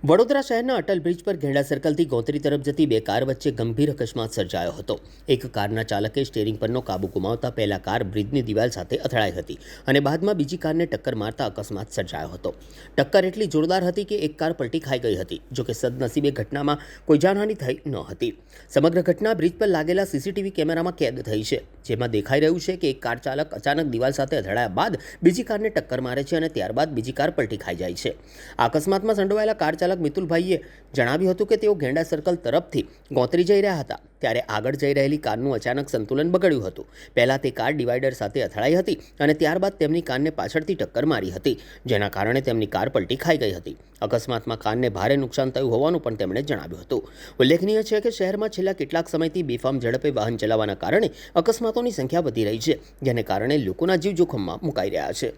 વડોદરા શહેરના અટલ બ્રિજ પર ઘેડા સર્કલથી ગોત્રી તરફ જતી બે કાર વચ્ચે ગંભીર અકસ્માત સર્જાયો હતો। એક કારના ચાલકે સ્ટીયરિંગ પરનો કાબુ ગુમાવતા પહેલા કાર બ્રિજની દિવાલ સાથે અથડાઈ હતી અને બાદમાં બીજી કારને ટક્કર મારતા અકસ્માત સર્જાયો હતો। ટક્કર એટલી જોરદાર હતી કે એક કાર પલટી ખાઈ ગઈ હતી। જોકે સદનસીબે ઘટનામાં કોઈ જાનહાનિ થઈ ન હતી। સમગ્ર ઘટના બ્રિજ પર લાગેલા સીસીટીવી કેમેરામાં કેદ થઈ છે, જેમાં દેખાઈ રહ્યું છે કે એક કાર ચાલક અચાનક દિવાલ સાથે અથડાયા બાદ બીજી કારને ટક્કર મારે છે અને ત્યારબાદ બીજી કાર પલટી ખાઈ જાય છે। આ અકસ્માતમાં સંડોવાયેલા કાર ચાલક મિતુલભાઈએ જણાવ્યું હતું કે તેઓ ઘેડા સર્કલ તરફથી ગોત્રી જઈ રહ્યા હતા ત્યારે આગળ જઈ રહેલી કારનું અચાનક સંતુલન બગડ્યું હતું। પહેલા તે કાર ડિવાઈડર સાથે અથડાઈ હતી અને ત્યારબાદ તેમની કારને પાછળથી ટક્કર મારી હતી, જેના કારણે તેમની કાર પલટી ખાઈ ગઈ હતી। અકસ્માતમાં કારને ભારે નુકસાન થયું હોવાનું પણ તેમણે જણાવ્યું હતું। ઉલ્લેખનીય છે કે શહેરમાં છેલ્લા કેટલાક સમયથી બેફામ ઝડપે વાહન ચલાવવાના કારણે અકસ્માતોની સંખ્યા વધી રહી છે, જેને કારણે લોકોના જીવ જોખમમાં મુકાઈ રહ્યા છે।